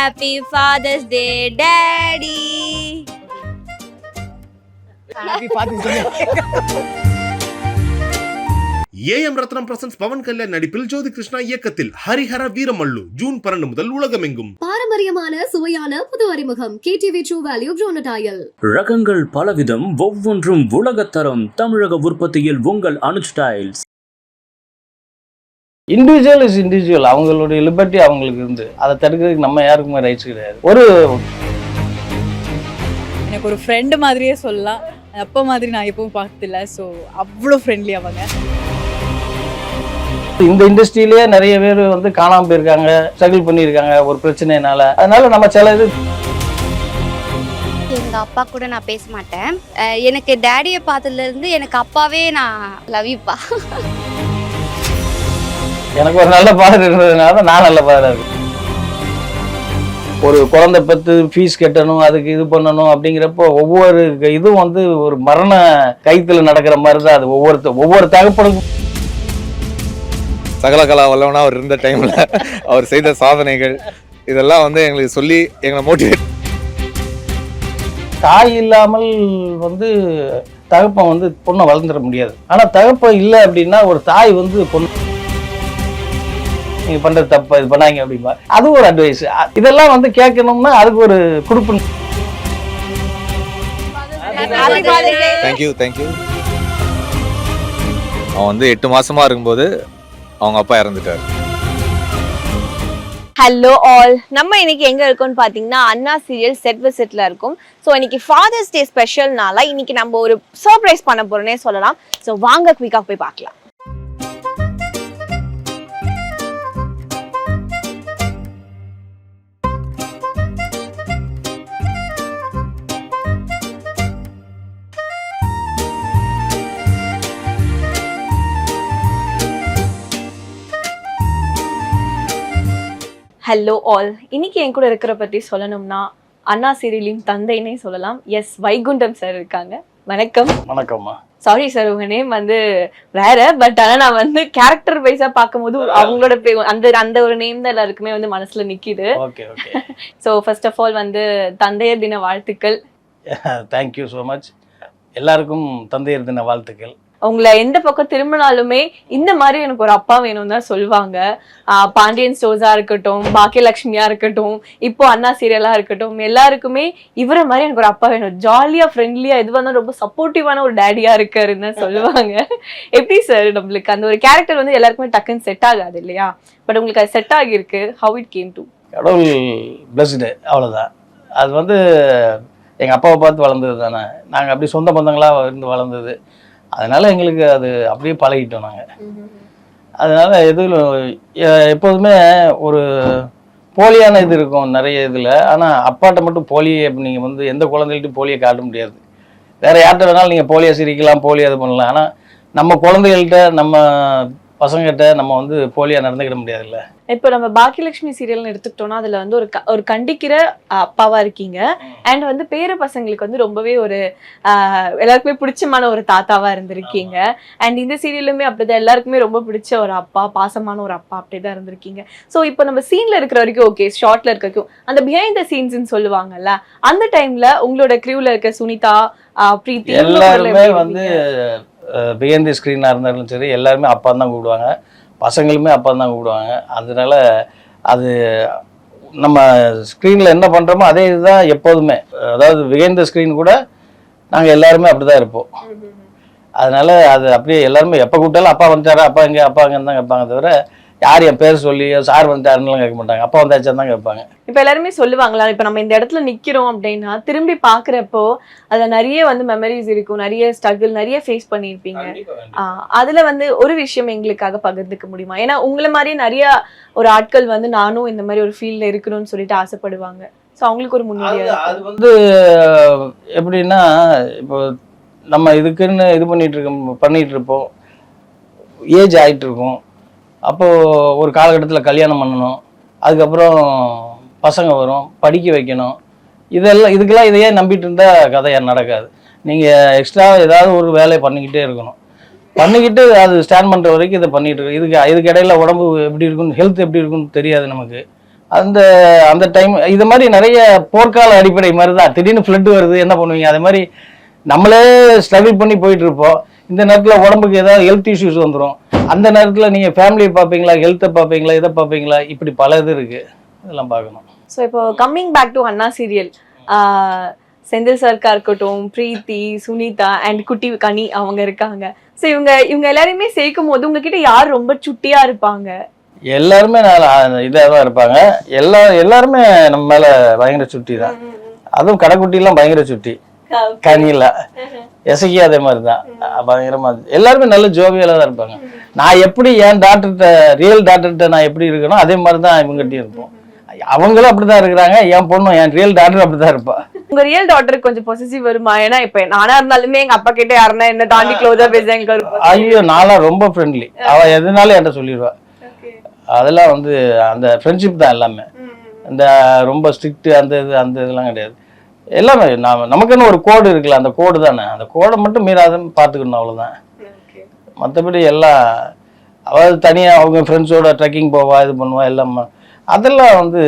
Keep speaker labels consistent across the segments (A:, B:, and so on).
A: Happy Father's Day, Daddy.
B: Happy Father's Day.
C: A M Rathnam presents Pawan Kalyan நடிப்பில் ஜோதி கிருஷ்ணா இயக்கத்தில் Harihara Veeramallu June 12 முதல் உலகமெங்கும்.
D: பாரம்பரியமான சுவையான புது அறிமுகம் KTV True Value Bronadile.
E: ரகங்கள் பலவிதம், ஒவ்வொன்றும் உலகத்தரம். தமிழக உற்பத்தியில் உங்கள் Anuj tiles.
F: Individual is individual. அவங்களுடைய லிபர்ட்டி அவங்களுக்கு இருந்து அதை தடுக்கிறதுக்கு நம்ம யாருக்குமே ரைட்ஸ் கிடையாது.
G: எனக்கு ஒரு ஃப்ரெண்டு மாதிரியே சொல்லலாம். அப்போ மாதிரி நான் எப்பவும் பார்த்ததில்ல. ஸோ அவ்வளோ ஃப்ரெண்ட்லி அவங்க.
F: இந்த இண்டஸ்ட்ரியிலேயே நிறைய பேர் வந்து காணாமல் போயிருக்காங்க, ஸ்ட்ரகிள் பண்ணியிருக்காங்க ஒரு பிரச்சனைனால. அதனால நம்ம சில இது
A: எங்க அப்பா கூட நான் பேச மாட்டேன். எனக்கு டேடியை பார்த்ததுல இருந்து எனக்கு அப்பாவே நான் லவ் யூப்பா.
F: எனக்கு ஒரு நல்ல ஃபாதர் இருந்ததுனால நான் நல்ல ஃபாதராக இருக்கேன். ஒரு குழந்தை பத்து ஃபீஸ் கட்டணும், அதுக்கு இது பண்ணணும் அப்படிங்கிறப்போ ஒவ்வொரு இதுவும் வந்து ஒரு மரண கைத்தில் நடக்கிற மாதிரி தான் அது. ஒவ்வொரு தகப்பனுக்கும்
H: சகலகலா வல்லவனா அவர் இருந்த டைமில் அவர் செய்த சாதனைகள் இதெல்லாம் வந்து எங்களுக்கு சொல்லி எங்களை மோட்டிவேட்.
F: தாய் இல்லாமல் வந்து தகப்பன் வந்து பொண்ணை வளர்ந்துட முடியாது. ஆனால் தகப்பன் இல்லை அப்படின்னா ஒரு தாய் வந்து பொண்ணு நீங்கள் பண்ணுறது தப்பு, இது பண்ணாங்க அப்படின்பா. அது ஒரு அட்வைஸ். இதெல்லாம் வந்து கேட்கணும்னா அதுக்கு ஒரு கொடுப்பு.
H: தேங்க்யூ. அவன் வந்து 8 மாசமா இருக்கும்போது அவங்க அப்பா இறந்துட்டார்.
I: ஹலோ ஆல், நம்ம இன்னைக்கு எங்க இருக்கோம்னு பாத்தீங்கன்னா அண்ணா சீரியல் செட் விசிட்ல இருக்கும். ஸோ இன்னைக்கு ஃபாதர்ஸ் டே ஸ்பெஷல்னால இன்னைக்கு நம்ம ஒரு சர்ப்ரைஸ் பண்ண போறோம்னே சொல்லலாம். ஸோ வாங்க குயிக்காக போய் பார்க்கலாம். ஹலோ ஆல், இன்னைக்கு என் கூட இருக்கிற பற்றி சொல்லணும்னா அண்ணா சீரியலின் தந்தைன்னே சொல்லலாம். எஸ், வைகுண்டம் சார் இருக்காங்க. வணக்கம்.
F: வணக்கம்மா.
I: சாரி சார், உங்க நேம் வந்து வேற, பட் ஆனால் நான் வந்து கேரக்டர் வைஸா பார்க்கும்போது அவங்களோட அந்த ஒரு நேம் தான் எல்லாருக்குமே வந்து மனசுல நிக்குது. ஸோ ஃபர்ஸ்ட் ஆஃப் ஆல் வந்து தந்தையர் தின வாழ்த்துக்கள்.
F: Thank you so much. எல்லாருக்கும் தந்தையர் தின வாழ்த்துக்கள்.
I: உங்களை எந்த பக்கம் திரும்பினாலுமே இந்த மாதிரி எனக்கு ஒரு அப்பா வேணும் தான் சொல்லுவாங்க. பாண்டியன் ஸ்டோர்ஸா இருக்கட்டும், பாக்கியலட்சுமியா இருக்கட்டும், இப்போ அண்ணா சீரியலா இருக்கட்டும், எல்லாருக்குமே இவரை மாதிரி எனக்கு ஒரு அப்பா வேணும். ஜாலியா ஃப்ரெண்ட்லியா இது வந்து ரொம்ப சப்போர்ட்டிவான ஒரு டேடியா இருக்காருன்னு சொல்லுவாங்க. எப்படி சார் நம்மளுக்கு அந்த ஒரு கேரக்டர் வந்து எல்லாருக்குமே டக்குன்னு செட் ஆகாது இல்லையா? பட் உங்களுக்கு அது செட் ஆகியிருக்கு. How it came to?
F: கடவுள் பிளஸ்டு, அவ்வளோதான். அது வந்து எங்கள் அப்பாவை பார்த்து வளர்ந்தது தானே. நாங்கள் அப்படி சொந்த பந்தங்களாக இருந்து வளர்ந்தது. அதனால எங்களுக்கு அது அப்படியே பழகிட்டோம் நாங்கள். அதனால எப்போதுமே ஒரு போலியான இது இருக்கும் நிறைய இதில். ஆனால் அப்பாட்ட மட்டும் போலியை நீங்கள் வந்து எந்த குழந்தைகிட்டும் போலியை காட்ட முடியாது. வேறு யார்கிட்ட வேணாலும் நீங்கள் போலியை சிரிக்கலாம், போலியை இது பண்ணலாம். ஆனால் நம்ம குழந்தைகள்கிட்ட, நம்ம பசங்கிட்ட நம்ம வந்து போலியாக நடந்துக்கிட முடியாதுல்ல.
I: இப்போ நம்ம பாக்கியலட்சுமி சீரியல்னு எடுத்துக்கிட்டோம்னா அதுல வந்து ஒரு கண்டிக்கிற அப்பாவா இருக்கீங்க. அண்ட் வந்து பேர பசங்களுக்கு வந்து ரொம்பவே ஒரு எல்லாருக்குமே பிடிச்சமான ஒரு தாத்தாவா இருந்திருக்கீங்க. அண்ட் இந்த சீரியலுமே அப்படிதான், எல்லாருக்குமே ரொம்ப பிடிச்ச ஒரு அப்பா, பாசமான ஒரு அப்பா அப்படிதான் இருந்திருக்கீங்க. ஸோ இப்போ நம்ம சீன்ல இருக்கிற வரைக்கும் ஓகே, ஷார்ட்ல இருக்க வரைக்கும் அந்த பிஹைண்ட் த சீன்ஸ்ன்னு சொல்லுவாங்கல்ல, அந்த டைம்ல உங்களோட கிரூல இருக்க சுனிதா, பிரீத்தி
F: எல்லாருமே வந்து பிஹைண்ட் தி ஸ்க்ரீனாக இருந்தாலும் சரி, எல்லாருமே அப்பா தான் கூப்பிடுவாங்க. பசங்களுமே அப்பா தான் கூப்பிடுவாங்க. அதனால அது நம்ம ஸ்க்ரீனில் என்ன பண்ணுறோமோ அதே இதுதான் எப்போதுமே. அதாவது பிஹைண்ட் தி ஸ்க்ரீன் கூட நாங்கள் எல்லாருமே அப்படி தான் இருப்போம். அதனால அது அப்படியே எல்லாருமே எப்போ கூப்பிட்டாலும் அப்பா வந்துட்டாரா, அப்பா எங்கே, அப்பா அங்கன்னு தான் கேட்பாங்க. தவிர யார் என் பேர் சொல்லி சார் வந்துட்டாருன்னு கேட்க மாட்டாங்க. அப்பா வந்தாச்சான்னு தான் கேட்பாங்க.
I: இப்போ எல்லாருமே சொல்லுவாங்களா, இப்போ நம்ம இந்த இடத்துல நிற்கிறோம் அப்படின்னா திரும்பி பார்க்குறப்போ அதில் நிறைய வந்து மெமரிஸ் இருக்கும், நிறைய ஸ்ட்ரகிள், நிறைய ஃபேஸ் பண்ணியிருப்பீங்க. அதில் வந்து ஒரு விஷயம் எங்களுக்காக பகிர்ந்துக்க முடியுமா? ஏன்னா உங்களை மாதிரி நிறைய ஒரு ஆட்கள் வந்து நானும் இந்த மாதிரி ஒரு ஃபீல்டில் இருக்கணும்னு சொல்லிட்டு ஆசைப்படுவாங்க. ஸோ அவங்களுக்கு ஒரு முன்னாடி
F: அது வந்து எப்படின்னா, இப்போ நம்ம இதுக்குன்னு இது பண்ணிட்டு இருப்போம், ஏஜ் ஆகிட்டு இருக்கோம். அப்போது ஒரு காலகட்டத்தில் கல்யாணம் பண்ணணும், அதுக்கப்புறம் பசங்க வரும், படிக்க வைக்கணும். இதுக்கெல்லாம் இதையே நம்பிட்டு இருந்தால் கதை நடக்காது. நீங்கள் எக்ஸ்ட்ரா ஏதாவது ஒரு வேலையை பண்ணிக்கிட்டே இருக்கணும். பண்ணிக்கிட்டு அது ஸ்டாண்ட் பண்ணுற வரைக்கும் இதை பண்ணிகிட்டு இருக்கு. இதுக்கு இடையில உடம்பு எப்படி இருக்குன்னு, ஹெல்த் எப்படி இருக்குன்னு தெரியாது நமக்கு. அந்த அந்த டைம் இது மாதிரி நிறைய போர்க்கால அடிப்படை மாதிரி தான். திடீர்னு ஃப்ளட் வருது, என்ன பண்ணுவீங்க? அதே மாதிரி நம்மளே ஸ்ட்ரகிள் பண்ணி போயிட்டு இருப்போம். இந்த நேரத்தில் உடம்புக்கு ஏதாவது ஹெல்த் இஷ்யூஸ் வந்துடும். அந்த நேரத்தில் நீங்கள் ஃபேமிலியை பார்ப்பீங்களா, ஹெல்த்தை பார்ப்பீங்களா, இதை பார்ப்பீங்களா, இப்படி பல இது இருக்குது, இதெல்லாம் பார்க்கணும்.
I: ஸோ இப்போ coming back to Anna serial, Senthil சர்க்கா இருக்கட்டும், பிரீத்தி, சுனிதா அண்ட் குட்டி கனி அவங்க இருக்காங்க. ஸோ இவங்க எல்லாரையுமே சேர்க்கும் போது உங்ககிட்ட யார் ரொம்ப சுட்டியா இருப்பாங்க?
F: எல்லாருமே இதாக தான் இருப்பாங்க. எல்லாருமே நம்ம மேலே பயங்கர சுட்டி தான். அதுவும் கடைக்குட்டிலாம் பயங்கர சுட்டி. கனியில் எசகி அதே மாதிரி தான் பயங்கரமா. எல்லாருமே நல்ல ஜோவியலாக தான் இருப்பாங்க. நான் எப்படி என் டாக்டர்கிட்ட, ரியல் டாக்டர்கிட்ட நான் எப்படி இருக்கணும், அதே மாதிரி தான் இவங்ககிட்டயும் இருப்போம். அவங்களும் அப்படிதான் இருக்கிறாங்க. என் பொண்ணும், என் ரியல் டாக்டர் அப்படிதான் இருப்பா.
I: உங்க ரியல் டாக்டருக்கு கொஞ்சம் பொசசிவ் வருமா? ஏன்னா இப்ப நானா இருந்தாலுமே எங்க அப்பா கிட்ட யாருன்னா என்ன தாண்டி க்ளோஸா பேசுறாங்க.
F: ஐயோ, நான்லாம் ரொம்ப ஃப்ரெண்ட்லி. அவ எதுனாலும் என்கிட்ட சொல்லிடுவா. அதெல்லாம் வந்து அந்த ஃப்ரெண்ட்ஷிப் தான் எல்லாமே. இந்த ரொம்ப ஸ்ட்ரிக்ட் அந்த இதெல்லாம் கிடையாது. எல்லாமே நமக்குன்னு ஒரு கோடு இருக்குல்ல, அந்த கோடு தானே. அந்த கோடை மட்டும் மீறாதுன்னு பார்த்துக்கணும், அவ்வளோதான். மற்றபடி எல்லாம் அதாவது தனியாக அவங்க ஃப்ரெண்ட்ஸோட ட்ரெக்கிங் போவா, இது பண்ணுவா, எல்லாம். அதெல்லாம் வந்து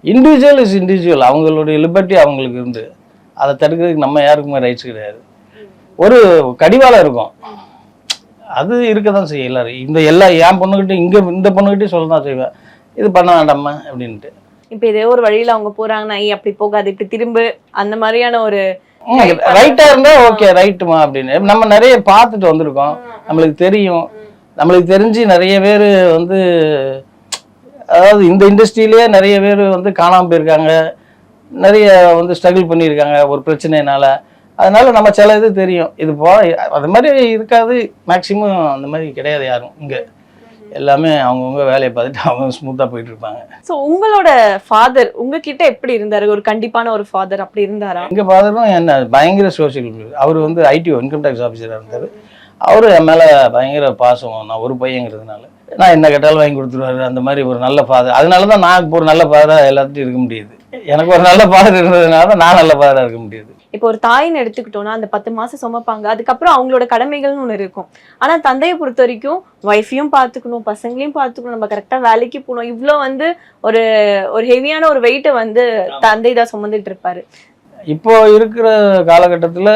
F: இண்டிவிஜுவல் இஸ் இண்டிவிஜுவல். அவங்களுடைய லிபர்ட்டி அவங்களுக்கு இருந்து அதை தடுக்கிறதுக்கு நம்ம யாருக்குமே ரைட்ஸ் கிடையாது. ஒரு கடிவாளம் இருக்கும், அது இருக்க தான் செய்யும் எல்லாரும். என் பொண்ணுக்கிட்ட இந்த பொண்ணுக்கிட்டே சொல்ல தான் செய்வேன், இது பண்ண வேண்டாமா அப்படின்ட்டு.
I: இப்ப இதே ஒரு வழியில அவங்க போறாங்கன்னா அப்படி போகாது, இப்படி திரும்ப, அந்த மாதிரியான ஒரு
F: ரைட்டா இருந்தா ஓகே, ரைட்டுமா அப்படின்னு நம்ம நிறைய பார்த்துட்டு வந்திருக்கோம். நம்மளுக்கு தெரியும். நம்மளுக்கு தெரிஞ்சு நிறைய பேர் வந்து, அதாவது இந்த இண்டஸ்ட்ரியிலேயே நிறைய பேர் வந்து காணாமல் போயிருக்காங்க, நிறைய வந்து ஸ்ட்ரகிள் பண்ணியிருக்காங்க ஒரு பிரச்சனைனால. அதனால நம்ம சில இது தெரியும். இது அது மாதிரி இருக்காது, மேக்சிமம் அந்த மாதிரி கிடையாது யாரும். இங்கே எல்லாமே அவங்கவுங்க வேலையை பார்த்துட்டு அவங்க ஸ்மூத்தாக போயிட்டு இருப்பாங்க.
I: ஸோ உங்களோட ஃபாதர் உங்ககிட்ட எப்படி இருந்தாரு? ஒரு கண்டிப்பான ஒரு ஃபாதர் அப்படி இருந்தாரா?
F: எங்கள் ஃபாதரும் என்ன பயங்கர சோசியல். அவர் வந்து ஐடிஓ இன்கம் டேக்ஸ் ஆஃபீஸராக இருந்தார். அவரு என் மேலே பயங்கர பாசம். நான் ஒரு பையங்கிறதுனால நான் என்ன கேட்டாலும் வாங்கி கொடுத்துருவாரு. அந்த மாதிரி ஒரு நல்ல ஃபாதர். அதனால தான் நான் இப்போ ஒரு நல்ல ஃபாதராக எல்லாத்தையும் இருக்க முடியுது. எனக்கு ஒரு நல்ல ஃபாதர் இருந்ததுனால தான் நான் நல்ல ஃபாதராக இருக்க முடியுது.
I: இப்போ ஒரு தாயின்னு எடுத்துக்கிட்டோம்னா அந்த 10 மாசம் சுமப்பாங்க, அதுக்கப்புறம் அவங்களோட கடமைகள்னு ஒன்று இருக்கும். ஆனா தந்தையை பொறுத்த வரைக்கும் ஒய்ஃபையும் பார்த்துக்கணும், பசங்களையும் பார்த்துக்கணும், நம்ம கரெக்டா வேலைக்கு போகணும். இவ்வளோ வந்து ஒரு ஹெவியான ஒரு வெயிட்டை வந்து தந்தை தான் சுமந்துட்டு இருப்பாரு.
F: இப்போ இருக்கிற காலகட்டத்தில்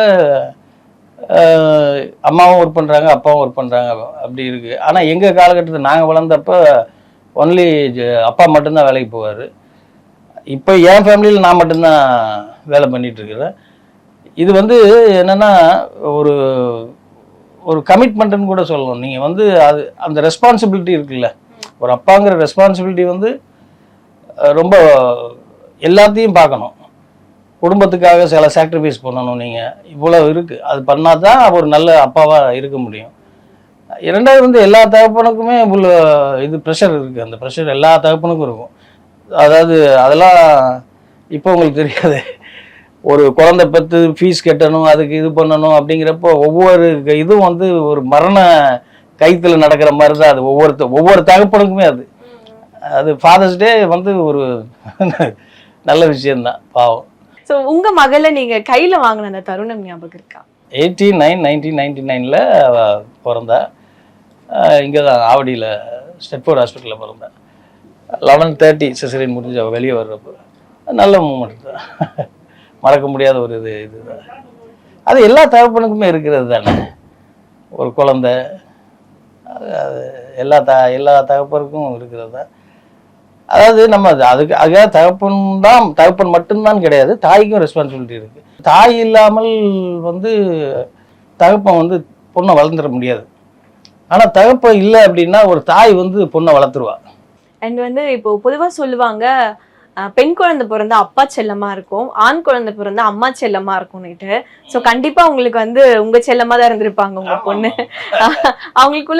F: அம்மாவும் ஒர்க் பண்ணுறாங்க, அப்பாவும் ஒர்க் பண்ணுறாங்க, அப்படி இருக்குது. ஆனால் எங்கள் காலகட்டத்தில் நாங்கள் வளர்ந்தப்போ ஒன்லி அப்பா மட்டும்தான் வேலைக்கு போவார். இப்போ என் ஃபேமிலியில் நான் மட்டும்தான் வேலை பண்ணிகிட்ருக்கிறேன். இது வந்து என்னென்னா ஒரு கமிட்மெண்ட்டுன்னு கூட சொல்லணும். நீங்கள் வந்து அந்த ரெஸ்பான்சிபிலிட்டி இருக்குல்ல, ஒரு அப்பாங்கிற ரெஸ்பான்சிபிலிட்டி வந்து ரொம்ப எல்லாத்தையும் பார்க்கணும். குடும்பத்துக்காக சில சாக்ரிஃபைஸ் பண்ணணும். நீங்கள் இவ்வளோ இருக்குது, அது பண்ணால் தான் ஒரு நல்ல அப்பாவாக இருக்க முடியும். இரண்டாவது வந்து எல்லா தகப்பனுக்குமே இவ்வளோ இது ப்ரெஷர் இருக்குது. அந்த ப்ரெஷர் எல்லா தகப்பனுக்கும் இருக்கும். அதாவது அதெல்லாம் இப்போ உங்களுக்கு தெரியாது. ஒரு குழந்தை பெற்று ஃபீஸ் கட்டணும், அதுக்கு இது பண்ணணும் அப்படிங்கிறப்போ ஒவ்வொரு இதுவும் வந்து ஒரு மரண கைத்தில் நடக்கிற மாதிரி தான். அது ஒவ்வொரு தகப்பனுக்குமே அது ஃபாதர்ஸ் டே வந்து ஒரு நல்ல விஷயம்தான், பாவம்.
I: ஸோ உங்க மகளை நீங்க கையில வாங்கின அந்த தருணம் ஞாபகம் இருக்கா?
F: 1999 பிறந்தா. இங்கே தான் ஆவடியில் ஸ்டெட்ஃபோர்ட் ஹாஸ்பிட்டலில் பிறந்தேன். 11:30 சிசரியன் முடிஞ்சு அவள் வெளியே வர்றப்போ நல்ல மூமெண்ட் தான். மறக்க முடியாத ஒரு இதுதான். அது எல்லா தகப்பனுக்குமே இருக்கிறது தானே. ஒரு குழந்தை அது எல்லா தகப்பனுக்கும் இருக்கிறது தான். அதாவது நம்ம அதுக்காக தகப்பன் மட்டும்தான் கிடையாது, தாய்க்கும் ரெஸ்பான்சிபிலிட்டி இருக்குது. தாய் இல்லாமல் வந்து தகப்பன் வந்து பொண்ணை வளர்ந்துட முடியாது. ஆனால் தகப்பன் இல்லை அப்படின்னா ஒரு தாய் வந்து பொண்ணை வளர்த்துருவா.
I: அண்ட் வந்து இப்போ பொதுவா சொல்லுவாங்க, பெண் குழந்தை பிறந்தா அப்பா செல்லமா இருக்கும், ஆண் குழந்தை பிறந்தா அம்மா செல்லமா இருக்கும்னுட்டு. ஸோ கண்டிப்பா உங்களுக்கு வந்து உங்க செல்லமா தான் இருந்திருப்பாங்க உங்க பொண்ணு. அவங்களுக்கும்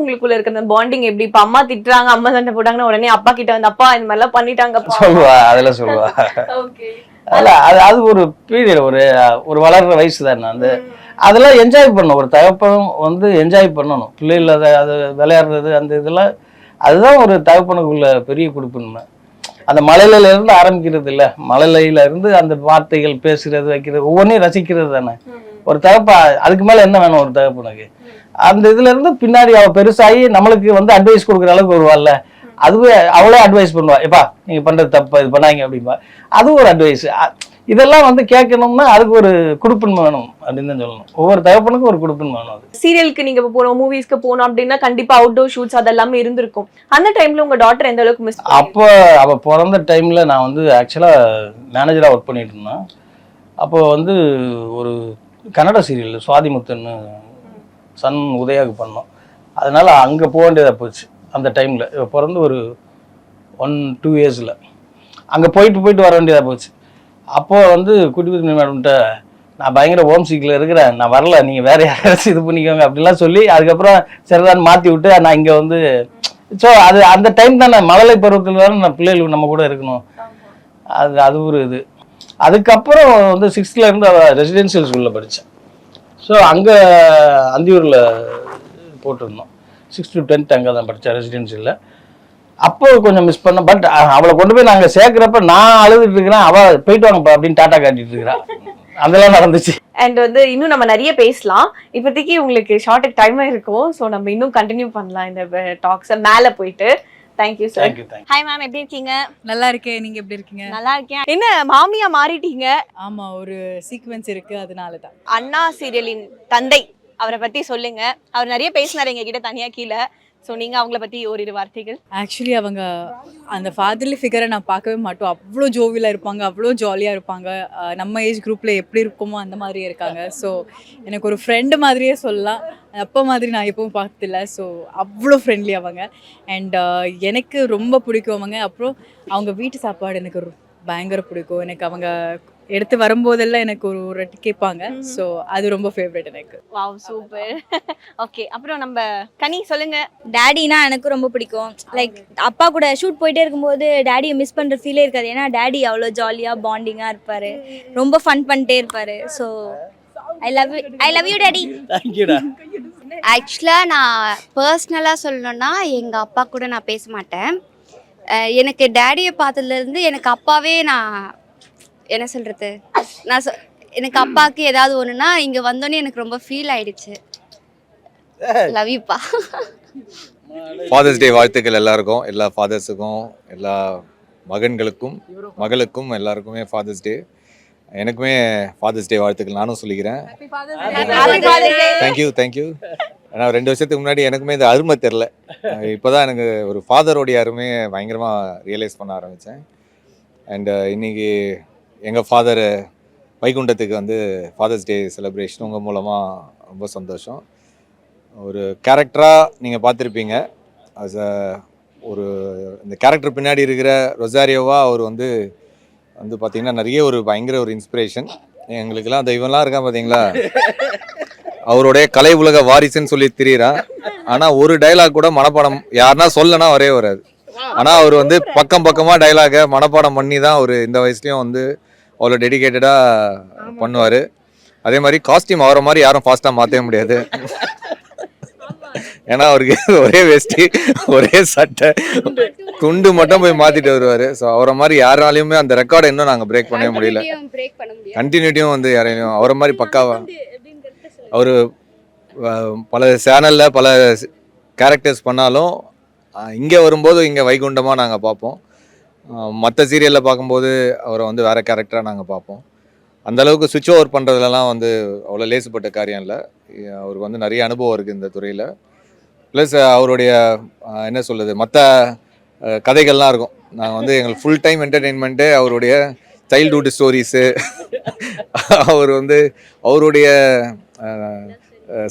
I: உங்களுக்குள்ள இருக்கிற அந்த பாண்டிங் எப்படி? இப்ப அம்மா திட்டுறாங்க, அம்மா சண்டை போட்டாங்கன்னா உடனே அப்பா கிட்ட வந்து அப்பா இந்த மாதிரிலாம் பண்ணிட்டாங்க
F: சொல்லுவா, அதெல்லாம் சொல்லுவா. அது ஒரு பீரியட், ஒரு வளர்ற வயசு தானே. அதெல்லாம் என்ஜாய் பண்ணணும். ஒரு தகப்பனும் வந்து என்ஜாய் பண்ணணும். பிள்ளைகள் அது விளையாடுறது அந்த இதெல்லாம், அதுதான் ஒரு தகப்பனுக்குள்ள பெரிய கொடுப்புன்னு. அந்த மலையில இருந்து ஆரம்பிக்கிறது இல்லை, மலையில இருந்து அந்த வார்த்தைகள் பேசுறது, வைக்கிறது, ஒவ்வொன்றையும் ரசிக்கிறது தானே ஒரு தகப்பா. அதுக்கு மேல என்ன வேணும் ஒரு தகப்பனுக்கு? அந்த இதுல இருந்து பின்னாடி அவ பெருசாகி நம்மளுக்கு வந்து அட்வைஸ் கொடுக்குற அளவுக்கு வருவாள்ல, அதுவே அவளே அட்வைஸ் பண்ணுவா, எப்பா நீங்கள் பண்ணுறது தப்பு, இது பண்ணாங்க அப்படின்பா. அது ஒரு அட்வைஸ். இதெல்லாம் வந்து கேட்கணும்னா அதுக்கு ஒரு குடுப்பின் வேணும் அப்படின்னு தான் சொல்லணும். ஒவ்வொரு தகப்பனுக்கும் ஒரு குடுப்பின் வேணும். அது
I: சீரியலுக்கு நீங்க போனோம், மூவிஸ்க்கு போனோம் அப்படின்னா கண்டிப்பா அவுட்டோர் ஷூட்ஸ் அதெல்லாமே இருந்திருக்கும். அந்த டைம்ல உங்க டாட்டர் எந்த அளவுக்கு மிஸ்
F: அப்போ அவள் பிறந்த டைமில் நான் வந்து ஆக்சுவலாக மேனேஜராக ஒர்க் பண்ணிட்டு இருந்தேன். அப்போ வந்து ஒரு கன்னட சீரியல் சுவாதிமுத்துன்னு சன் உதயாவுக்கு பண்ணோம். அதனால் அங்கே போக வேண்டியதாக போச்சு. அந்த டைமில் பிறந்து ஒரு 1-2 இயர்ஸில் அங்கே போயிட்டு வர வேண்டியதாக போச்சு. அப்போது வந்து குட்டிபுத்தி மேடம்கிட்ட நான் பயங்கர ஹோம் சீக்கில் இருக்கிறேன், நான் வரல, நீங்கள் வேறு யாராச்சும் இது பண்ணிக்கோங்க அப்படிலாம் சொல்லி அதுக்கப்புறம் சரிதான் மாற்றி விட்டு நான் இங்கே வந்து ஸோ அது அந்த டைம் தான் நான் மழலை பருவத்தில் வேறு நான் பிள்ளைகளுக்கு நம்ம கூட இருக்கணும். அது ஒரு இது. அதுக்கப்புறம் வந்து 6th இருந்து ரெசிடென்ஷியல் ஸ்கூலில் படித்தேன். ஸோ அங்கே அந்தியூரில் போட்டிருந்தோம். 6th to 10th அங்கே தான் படித்தேன் ரெசிடென்ஷியலில். அப்போ கொஞ்சம் மிஸ் பண்ணேன். பட் அவளை கொண்டு போய் நாங்கள் சேர்க்குறப்ப நான் அழுதுட்டு இருக்கிறேன், அவள் போயிட்டு வாங்கப்பா அப்படின்னு டாட்டா காட்டிட்டு இருக்கிறான். அதெல்லாம் நடந்துச்சு.
I: அண்ட் வந்து இன்னும் நம்ம நிறைய பேசலாம். இப்போதைக்கு உங்களுக்கு ஷார்ட் டைம் இருக்கும், ஸோ நம்ம இன்னும் கண்டினியூ பண்ணலாம் இந்த டாக்ஸை மேலே போயிட்டு. Thank you sir.
F: Thank you.
I: Hi ma'am, எப்படி இருக்கீங்க?
G: நல்லா இருக்கேன், நீங்க எப்படி இருக்கீங்க?
I: நல்லா இருக்கேன். என்ன மாமியா மாறிட்டீங்க?
G: ஆமா, ஒரு சீக்வென்ஸ் இருக்கு, அதனால தான்.
I: அண்ணா சீரியலின் தந்தை, அவரை பத்தி சொல்லுங்க. அவர் நிறைய பேசினாரு எங்க கிட்ட தனியா கீழே. ஸோ நீங்கள் அவங்கள பற்றி ஓரிரு வார்த்தைகள்.
G: ஆக்சுவலி அவங்க அந்த ஃபாதர்லி ஃபிகரை நான் பார்க்கவே மாட்டோம். அவ்வளோ ஜோவியலாக இருப்பாங்க, அவ்வளோ ஜாலியாக இருப்பாங்க. நம்ம ஏஜ் குரூப்பில் எப்படி இருக்குமோ அந்த மாதிரி இருக்காங்க. ஸோ எனக்கு ஒரு ஃப்ரெண்டு மாதிரியே சொல்லலாம். அப்போ மாதிரி நான் எப்பவும் பார்த்ததில்ல. ஸோ அவ்வளோ ஃப்ரெண்ட்லி அவங்க. அண்ட் எனக்கு ரொம்ப பிடிக்கும் அவங்க. அப்புறம் அவங்க வீட்டு சாப்பாடு எனக்கு பயங்கர பிடிக்கும். எனக்கு அவங்க எடுத்து வரும்போதெல்லாம் எனக்கு ஒரு ரெட்டி கேட்பாங்க. ஸோ அது ரொம்ப ஃபேவரட் எனக்கு.
I: Wow, super. ஓகே, அப்புறம் நம்ம கனி சொல்லுங்க.
A: டேடினா எனக்கு ரொம்ப பிடிக்கும். லைக் அப்பா கூட ஷூட் போயிட்டே இருக்கும்போது டேடியை மிஸ் பண்ணுற ஃபீலே இருக்காது. ஏன்னா டேடி அவ்வளோ ஜாலியாக பாண்டிங்காக இருப்பார், ரொம்ப ஃபன் பண்ணிட்டே இருப்பார். So I love you daddy.
F: தேங்க்யூடா.
A: ஆக்சுவலாக நான் பர்சனலாக சொல்லணும்னா எங்கள் அப்பா கூட நான் பேச மாட்டேன். எனக்கு டேடியை பார்த்ததுலேருந்து எனக்கு அப்பாவே நான் என்ன சொல்கிறது, எனக்கு அப்பாவுக்கு ஏதாவது ஒன்றுனா இங்கே வந்தோடனே எனக்கு ரொம்ப ஃபீல் ஆயிடுச்சு. லவ் யூப்பா.
H: ஃபாதர்ஸ் டே வாழ்த்துக்கள் எல்லாருக்கும், எல்லா ஃபாதர்ஸுக்கும், எல்லா மகன்களுக்கும் மகளுக்கும் எல்லாருக்குமே ஃபாதர்ஸ் டே. எனக்குமே ஃபாதர்ஸ் டே வாழ்த்துக்கள் நானும் சொல்லிக்கிறேன். தேங்க்யூ. ஆனால் 2 வருஷத்துக்கு முன்னாடி எனக்குமே இது அருமை தெரில. இப்போ தான் எனக்கு ஒரு ஃபாதரோடைய அருமையை பயங்கரமாக ரியலைஸ் பண்ண ஆரம்பித்தேன். அண்ட் இன்னைக்கு எங்கள் ஃபாதர் வைகுண்டத்துக்கு வந்து ஃபாதர்ஸ் டே செலிப்ரேஷன் உங்கள் மூலமாக ரொம்ப சந்தோஷம். ஒரு கேரக்டராக நீங்கள் பார்த்துருப்பீங்க. அஸ் ஒரு இந்த கேரக்டர் பின்னாடி இருக்கிற ரொசாரியோவாக அவர் வந்து பார்த்திங்கன்னா நிறைய ஒரு பயங்கர ஒரு இன்ஸ்பிரேஷன் எங்களுக்கெல்லாம். அந்த இவன்லாம் இருக்கான் பார்த்தீங்களா, அவருடைய கலை உலக வாரிசுன்னு சொல்லி திரியிறான். ஆனால் ஒரு டைலாக் கூட மனப்பாடம் யாருன்னா சொல்லனா வரவே வராது. ஆனால் அவர் வந்து பக்கமாக டைலாகை மனப்பாடம் பண்ணி தான் அவர் இந்த வயசுலேயும் வந்து அவ்வளோ டெடிக்கேட்டடாக பண்ணுவார். அதே மாதிரி காஸ்டியூம் அவரை மாதிரி யாரும் ஃபாஸ்ட்டாக மாற்றவே முடியாது. ஏன்னா அவருக்கு ஒரே வேஷ்டி ஒரே சட்டை துண்டு மட்டும் போய் மாற்றிட்டு வருவார். ஸோ அவரை மாதிரி யாராலையுமே அந்த ரெக்கார்டை இன்னும் நாங்கள் பிரேக் பண்ணவே முடியல. கண்டினியூட்டியும் வந்து யாரையும் அவரை மாதிரி பக்காவா அவர் பல சேனலில் பல கேரக்டர்ஸ் பண்ணாலும் இங்கே வரும்போது இங்கே வைகுண்டமாக நாங்கள் பார்ப்போம். மற்ற சீரியலில் பார்க்கும்போது அவரை வந்து வேறு கேரக்டராக நாங்கள் பார்ப்போம். அந்தளவுக்கு சுவிட்ச் ஓவர் பண்ணுறதுலலாம் வந்து அவ்வளோ லேசுப்பட்ட காரியம் இல்லை. அவருக்கு வந்து நிறைய அனுபவம் இருக்குது இந்த துறையில். ப்ளஸ் அவருடைய என்ன சொல்கிறது, மற்ற கதைகள்லாம் இருக்கும். நாங்கள் வந்து எங்களுக்கு ஃபுல் டைம் என்டர்டெயின்மெண்ட்டு அவருடைய சைல்டுஹுட் ஸ்டோரிஸு, அவர் வந்து அவருடைய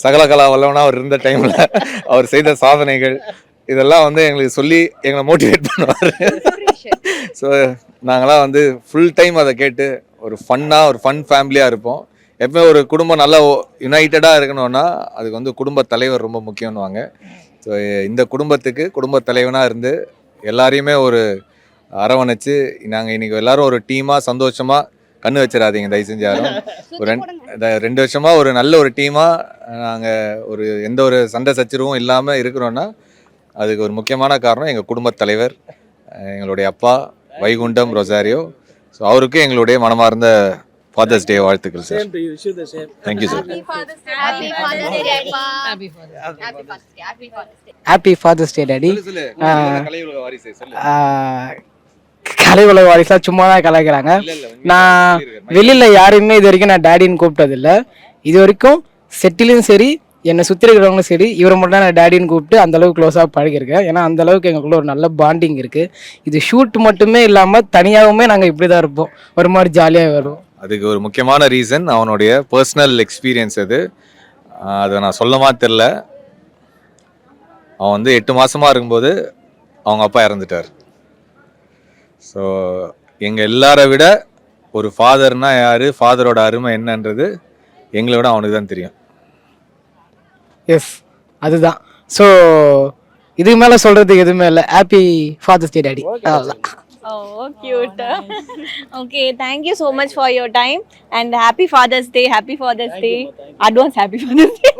H: சகலகலா வல்லவனா அவர் இருந்த டைமில் அவர் செய்த சாதனைகள் இதெல்லாம் வந்து எங்களுக்கு சொல்லி எங்களை மோட்டிவேட் பண்ணுவார். ஸோ நாங்களாம் வந்து ஃபுல் டைம் அதை கேட்டு ஒரு ஃபன் ஃபேமிலியாக இருப்போம். எப்பவுமே ஒரு குடும்பம் நல்லா யுனைட்டடாக இருக்கணும்னா அதுக்கு வந்து குடும்ப தலைவர் ரொம்ப முக்கியம்னுவாங்க. ஸோ இந்த குடும்பத்துக்கு குடும்ப தலைவனாக இருந்து எல்லாரையுமே ஒரு அரவணைச்சு நாங்கள் இன்றைக்கி எல்லோரும் ஒரு டீமாக சந்தோஷமாக கண்ணு வச்சிடாதீங்க தயவு செஞ்சு யாரும். ஒரு 2 வருஷமாக ஒரு நல்ல ஒரு டீமாக நாங்கள் ஒரு எந்த ஒரு சண்டை சச்சரவும் இல்லாமல் இருக்கிறோன்னா அதுக்கு ஒரு முக்கியமான காரணம் எங்கள் குடும்பத் தலைவர், எங்களுடைய அப்பா வைகுண்டம் ரொசாரியோ. ஸோ அவருக்கு எங்களுடைய மனமார்ந்த ஃபாதர்ஸ் டே வாழ்த்துக்கள் sir. Thank you sir.
B: Happy father's day daddy. கலை உலக வாரிசுலாம் சும்மா தான் கலாய்க்கிறாங்க. நான் வெளியில யாரையுமே இது வரைக்கும் நான் டேடின்னு கூப்பிட்டதில்லை. இது வரைக்கும் செட்டிலும் சரி என்னை சுற்றி இருக்கிறவங்களும் சரி இவரை மட்டும் தான் நான் டேடின்னு கூப்பிட்டு அந்த அளவுக்கு க்ளோஸாக பழகிருக்கேன். ஏன்னா அந்த அளவுக்கு எங்களுக்குள்ள ஒரு நல்ல பாண்டிங் இருக்குது. இது ஷூட் மட்டுமே இல்லாமல் தனியாகவுமே நாங்கள் இப்படி தான் இருப்போம். ஒரு மாதிரி ஜாலியாக வரும்.
H: அதுக்கு ஒரு முக்கியமான ரீசன் அவனுடைய பர்சனல் எக்ஸ்பீரியன்ஸ் அது. அதை நான் சொல்லமா தெரில. அவன் வந்து 8 மாசமா இருக்கும்போது அவங்க அப்பா இறந்துட்டார். ஸோ எங்கள் எல்லாரை விட ஒரு ஃபாதர்னா யார், ஃபாதரோட அருமை என்னன்றது எங்களை விட அவனுக்கு தான் தெரியும்.
B: எஸ், அதுதான். ஸோ இதுக்கு மேலே சொல்கிறதுக்கு எதுவுமே இல்லை. Happy father's day daddy. அவ்வளோதான்.
I: Oh, cute. Okay, thank you so much for your time and happy Father's Day. Happy Father's Day. Advance happy Father's Day.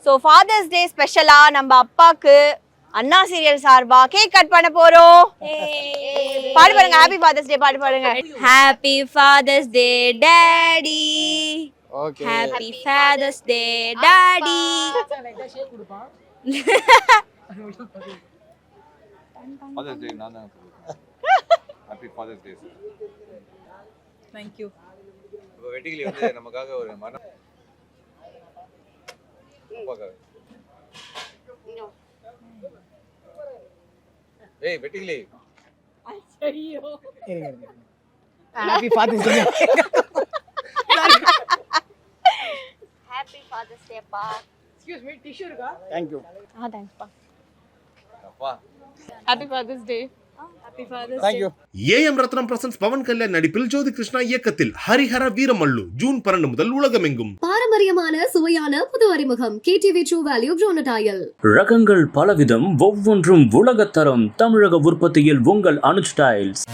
I: So Father's Day ஸ்பெஷலா நம்ம அப்பாக்கு அண்ணா சீரியல் சார்பா கேக் கட் பண்ண போறோம். பாடு பாருங்க, happy father's day பாடு பாருங்க.
A: Happy father's day daddy. Happy father's day daddy.
H: Father's day நான் தான். Happy father's day.
G: Thank you.
H: இப்போ வெட்டிக்கிளி வந்து நமக்காக ஒரு மனம் ஏய் வெட்டிக்கிளி
B: happy father's day.
A: Happy father's day பா.
B: எக்ஸ்கியூஸ் மீ, டிஷ்யூ இருக்கா? Thank you.
I: Thanks pa.
H: அப்பா
I: Happy Father's Day.
G: Happy Father's
B: Thank you.
C: A M Rathnam presents Pawan Kalyan நடிப்பில் ஜோதி கிருஷ்ணா இயக்கத்தில் ஹரிஹர வீரமல்லு ஜூன் 12 முதல் உலகமெங்கும்.
D: பாரம்பரியமான சுவையான புது அறிமுகம் KTV True Value Bronatile.
E: ரகங்கள் பலவிதம், ஒவ்வொன்றும் உலகத்தரம். தமிழக உற்பத்தியில் உங்கள் அனுஜ் டைல்ஸ்.